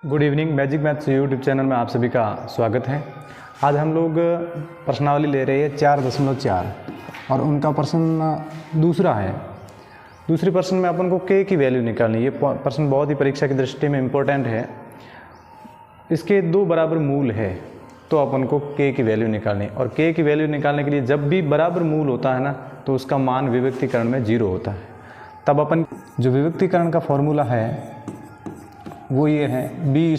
Good evening. Magic maths YouTube channel में आप सभी का स्वागत है। आज हम लोग प्रश्नावली ले रहे हैं 4.4 और उनका प्रश्न दूसरा है। दूसरे प्रश्न में अपन को के की वैल्यू निकालनी। ये प्रश्न बहुत ही परीक्षा की दृष्टि में इम्पोर्टेंट है। इसके दो बराबर मूल है तो अपन को के की वैल्यू निकालनी, और के की वैल्यू निकालने के लिए जब भी बराबर मूल होता है ना तो उसका मान विभक्तीकरण में 0 होता है। तब अपन जो विभक्तीकरण का फॉर्मूला है वो ये है बी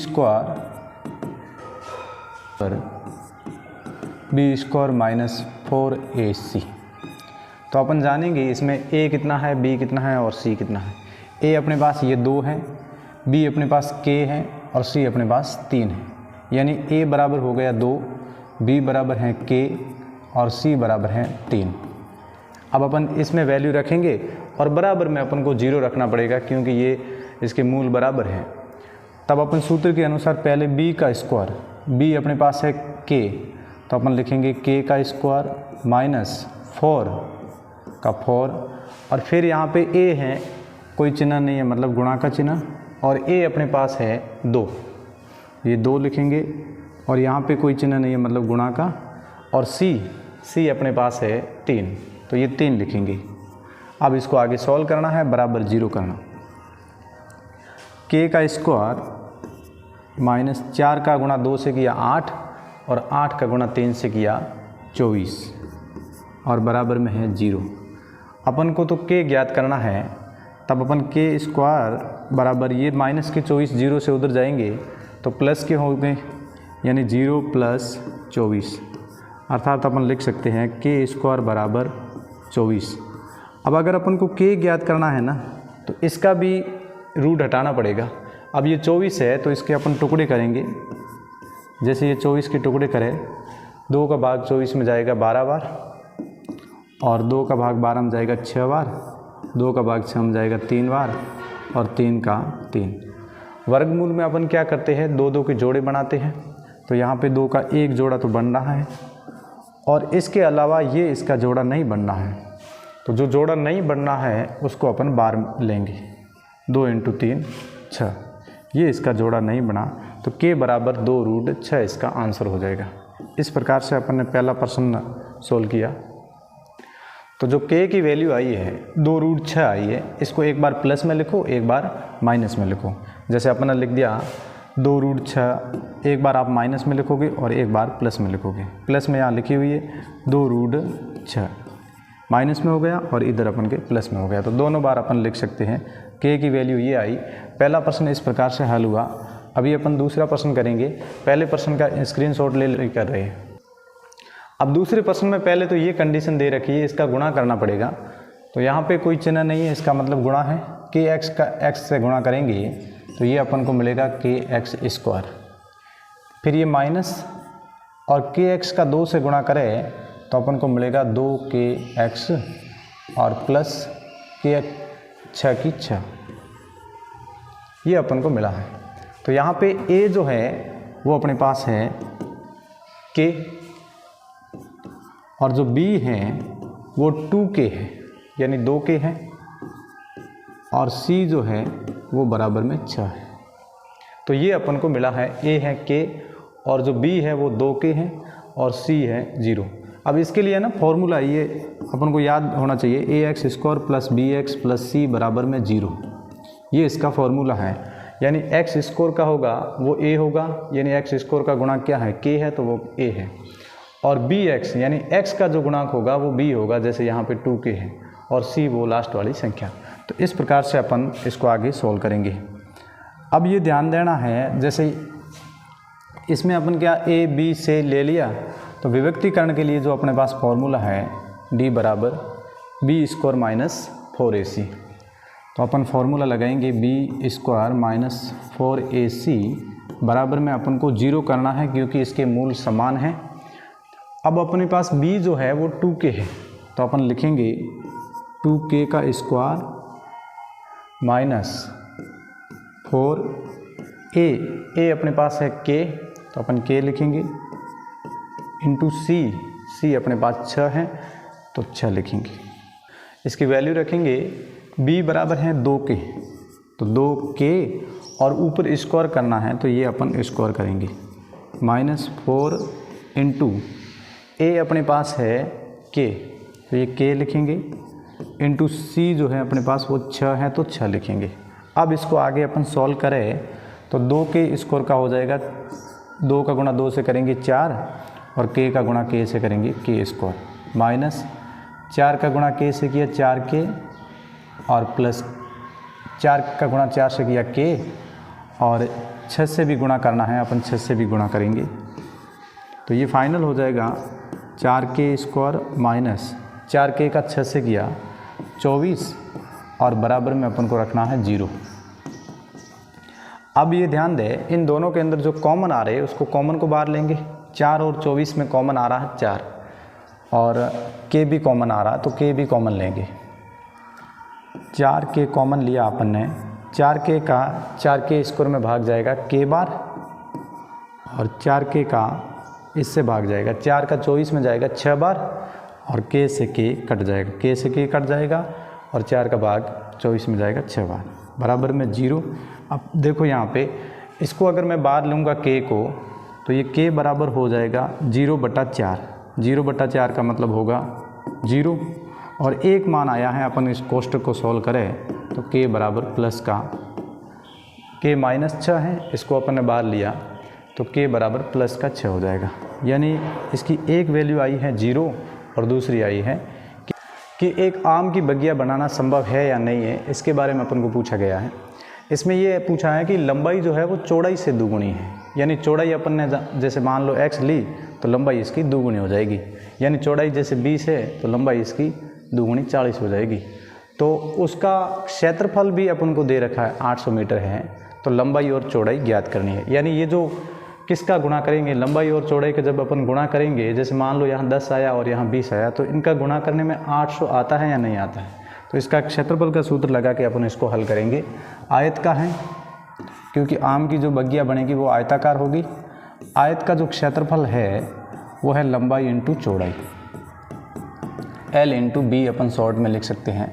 स्क्वायर माइनस 4ac। तो अपन जानेंगे इसमें a कितना है, b कितना है और c कितना है। a अपने पास ये 2 है, b अपने पास k है और c अपने पास 3 है। यानी a बराबर हो गया 2, b बराबर है k और c बराबर है 3। अब अपन इसमें वैल्यू रखेंगे और बराबर में अपन को 0 रखना पड़ेगा क्योंकि ये इसके मूल बराबर है। तब अपन सूत्र के अनुसार पहले b का स्क्वायर, b अपने पास है k, तो अपन लिखेंगे k का स्क्वायर माइनस 4 का 4, और फिर यहाँ पे a है, कोई चिन्ह नहीं है मतलब गुणा का चिन्ह, और a अपने पास है 2, ये 2 लिखेंगे, और यहाँ पे कोई चिन्ह नहीं है मतलब गुणा का, और c अपने पास है 3, तो ये 3 लिखेंगे। अब इसको आगे सॉल्व करना है, बराबर 0 करना। k का स्क्वायर माइनस 4 का गुणा 2 से किया 8 और 8 का गुणा 3 से किया 24 और बराबर में है 0। अपन को तो k ज्ञात करना है, तब अपन k स्क्वायर बराबर ये माइनस के 24 0 से उधर जाएंगे तो प्लस के हो गए, यानी 0 प्लस 24, अर्थात अपन लिख सकते हैं k स्क्वायर बराबर 24। अब अगर अपन को k ज्ञात करना है ना तो इसका भी रूट हटाना पड़ेगा। अब ये 24 है तो इसके अपन टुकड़े करेंगे। जैसे ये 24 के टुकड़े करें, 2 का भाग 24 में जाएगा 12 बार, और 2 का भाग 12 में जाएगा 6 बार, 2 का भाग 6 में जाएगा 3 बार, और 3 का 3। वर्गमूल में अपन क्या करते हैं, 2 के जोड़े बनाते हैं। तो यहाँ पे 2 का एक जोड़ा तो बन रहा है, और इसके अलावा ये इसका जोड़ा नहीं बनना है। तो जो जोड़ा नहीं बनना है उसको अपन बार लेंगे। 2 × 3 6, ये इसका जोड़ा नहीं बना तो k बराबर 2√6 इसका आंसर हो जाएगा। इस प्रकार से अपन ने पहला प्रश्न सोल्व किया। तो जो k की वैल्यू आई है 2√6 आई है, इसको एक बार प्लस में लिखो, एक बार माइनस में लिखो। जैसे अपन ने लिख दिया 2√6, एक बार आप माइनस में लिखोगे और एक बार प्लस में लिखोगे। प्लस में यहाँ लिखी हुई है 2√6, माइनस में हो गया और इधर अपन के प्लस में हो गया, तो दोनों बार अपन लिख सकते हैं। k की वैल्यू ये आई। पहला प्रश्न इस प्रकार से हल हुआ। अभी अपन दूसरा प्रश्न करेंगे। पहले प्रश्न का स्क्रीनशॉट ले कर रहे हैं। अब दूसरे प्रश्न में पहले तो ये कंडीशन दे रखी है, इसका गुणा करना पड़ेगा। तो यहाँ पे कोई चिन्ह नहीं है, इसका मतलब गुणा है। kx का x से गुणा करेंगे तो ये अपन को मिलेगा kx स्क्वायर, फिर ये माइनस, और kx का 2 से गुणा करें तो अपन को मिलेगा 2kx, और प्लस k 6 की 6, ये अपन को मिला है। तो यहाँ पे a जो है वो अपने पास है k, और जो b है वो 2k है, यानी 2k है, और c जो है वो बराबर में 6 है। तो ये अपन को मिला है, a है k और जो b है वो 2k है और c है 0। अब इसके लिए ना फॉर्मूला ये अपन को याद होना चाहिए, ax square plus bx plus c बराबर में 0, ये इसका फॉर्मूला है। यानी x स्क्वायर का होगा वो a होगा, यानी x स्क्वायर का गुणा क्या है, k है तो वो a है, और bx यानी x का जो गुणांक होगा वो b होगा, जैसे यहाँ पे 2k है, और c वो लास्ट वाली संख्या। तो इस प्रकार से अपन इसको आगे सोल्व करेंगे। अब ये ध्यान देना है, जैसे इसमें अपन क्या a b से ले लिया, तो विभक्तीकरण के लिए जो अपने पास फॉर्मूला है d बराबर b स्क्वायर माइनस 4ac, तो अपन फॉर्मूला लगाएंगे b स्क्वायर माइनस 4ac बराबर में अपन को 0 करना है क्योंकि इसके मूल समान हैं। अब अपने पास b जो है वो 2k है, तो अपन लिखेंगे 2k का स्क्वायर माइनस 4a अपने पास है k, तो अपन k लिखेंगे, इंटू c अपने पास 6 है तो 6 लिखेंगे। इसकी वैल्यू रखेंगे b बराबर है 2k, तो 2k और ऊपर स्क्वायर करना है तो ये अपन स्क्वायर करेंगे। -4 इंटू ए अपने पास है के, तो ये के लिखेंगे, इंटू सी जो है अपने पास वो 6 है तो 6 लिखेंगे। अब इसको आगे अपन सॉल्व करें तो 2 के स्क्वायर का हो जाएगा, 2 का गुणा 2 से करेंगे 4 और के का गुणा के से करेंगे के स्क्वायर, माइनस 4 का गुणा के से किया 4 के और प्लस 4 का गुणा 4 से किया के, और 6 से भी गुणा करना है अपन 6 से भी गुणा करेंगे तो ये फाइनल हो जाएगा 4 के स्क्वायर माइनस 4 के का 6 से किया 24 और बराबर में अपन को रखना है 0। अब ये ध्यान दें इन दोनों के अंदर जो कॉमन आ रहे हैं उसको कॉमन को बाहर लेंगे। 4 और 24 में कॉमन आ रहा है 4 और के भी कॉमन आ रहा है तो के भी कॉमन लेंगे। 4 के कॉमन लिया अपन ने, 4 के का 4 के स्क्वायर में भाग जाएगा के बार और 4 के का इससे भाग जाएगा, 4 का 24 में जाएगा 6 बार और के से के कट जाएगा, के से के कट जाएगा और 4 का भाग 24 में जाएगा 6 बार, बराबर में 0। अब देखो यहाँ पे इसको अगर मैं बाहर लूँगा के को तो ये के बराबर हो जाएगा 0/4, 0/4 का मतलब होगा 0 और एक मान आया है। अपन इस कोष्टक को सॉल्व करें तो के बराबर प्लस का के -6 है, इसको अपन ने बाहर लिया तो के बराबर प्लस का 6 हो जाएगा। यानी इसकी एक वैल्यू आई है 0 और दूसरी आई है कि एक आम की बगिया बनाना संभव है या नहीं है, इसके बारे में अपन को पूछा गया है। इसमें ये पूछा है कि लंबाई जो है वो चौड़ाई से दुगुनी है, यानी चौड़ाई अपन ने जैसे मान लो x ली तो लंबाई इसकी दुगुनी हो जाएगी, यानी चौड़ाई जैसे 20 है तो लंबाई इसकी दुगुनी 40 हो जाएगी। तो उसका क्षेत्रफल भी अपन को दे रखा है 800 मीटर है, तो लंबाई और चौड़ाई ज्ञात करनी है। यानी ये जो किसका गुणा करेंगे, लंबाई और चौड़ाई का जब अपन गुणा करेंगे, जैसे मान लो यहाँ 10 आया और यहाँ 20 आया तो इनका गुणा करने में 800 आता है या नहीं आता है। तो इसका क्षेत्रफल का सूत्र लगा के अपन इसको हल करेंगे। आयत का है क्योंकि आम की जो बगिया बनेगी वो आयताकार होगी। आयत का जो क्षेत्रफल है वो है लंबाई इंटू चौड़ाई, L इंटू बी अपन शॉर्ट में लिख सकते हैं।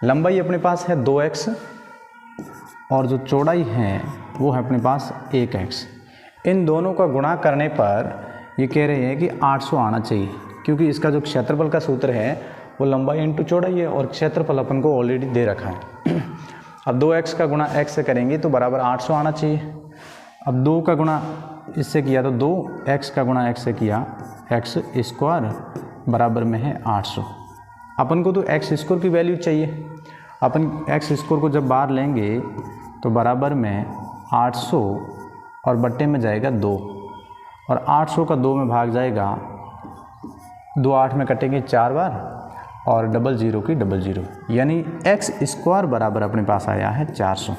लंबाई अपने पास है 2x और जो चौड़ाई है वो है अपने पास 1x। इन दोनों का गुणा करने पर ये कह रहे हैं कि 800 आना चाहिए, क्योंकि इसका जो क्षेत्रफल का सूत्र है वो लंबाई इंटू चौड़ाई है और क्षेत्रफल अपन को ऑलरेडी दे रखा है। अब 2x का गुणा x से करेंगे तो बराबर 800 आना चाहिए। अब 2 का गुणा इससे किया तो 2x का गुणा x से किया x स्क्वायर बराबर में है 800। अपन को तो x स्क्वायर की वैल्यू चाहिए, अपन x स्क्वायर को जब बाहर लेंगे तो बराबर में 800 और बट्टे में जाएगा 2 और 800 का 2 में भाग जाएगा, 2 8 में कटेंगे 4 बार और 00 की 00, यानी x स्क्वायर बराबर अपने पास आया है 400।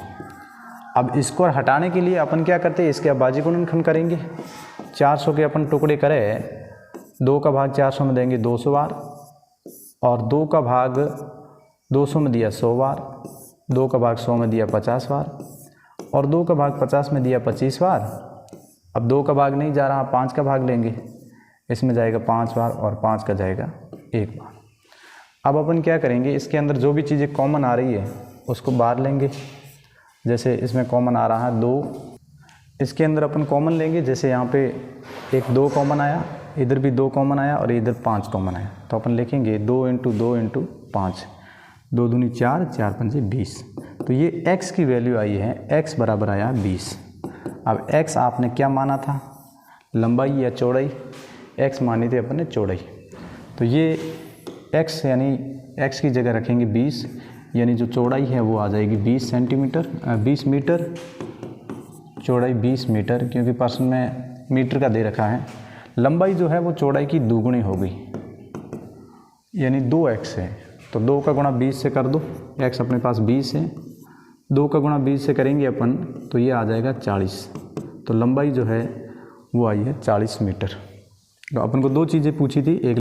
अब स्क्वायर हटाने के लिए अपन क्या करते हैं, इसके अभाज्य गुणनखंड करेंगे। 400 के अपन टुकड़े करें, 2 का भाग 400 में देंगे 200 बार और 2 का भाग 200 में दिया 100 बार, 2 का भाग 100 में दिया 50 बार और 2 का भाग 50 में दिया 25 बार। अब 2 का भाग नहीं जा रहा, 5 का भाग लेंगे, इसमें जाएगा 5 बार और 5 का जाएगा 1 बार। अब अपन क्या करेंगे, इसके अंदर जो भी चीज़ें कॉमन आ रही है उसको बाहर लेंगे। जैसे इसमें कॉमन आ रहा है 2, इसके अंदर अपन कॉमन लेंगे। जैसे यहाँ पे एक 2 कॉमन आया, इधर भी 2 कॉमन आया और इधर 5 कॉमन आया, तो अपन लिखेंगे 2 इंटू 2 इंटू 5, 2 दूनी 4, 4 पंजे 20। तो ये x की वैल्यू आई है, x बराबर आया 20। अब x आपने क्या माना था, लंबाई या चौड़ाई? x मानी थी अपन ने चौड़ाई, तो ये x यानी x की जगह रखेंगे 20, यानी जो चौड़ाई है वो आ जाएगी 20 सेंटीमीटर 20 मीटर, चौड़ाई 20 मीटर क्योंकि पर्सन में मीटर का दे रखा है। लंबाई जो है वो चौड़ाई की दुगुनी हो गई, यानी 2x है, तो 2 का गुणा 20 से कर दो, x अपने पास 20 है, 2 का गुणा 20 से करेंगे अपन तो ये आ जाएगा 40। तो लंबाई जो है वो आई है 40 मीटर। तो अपन को 2 चीज़ें पूछी थी, एक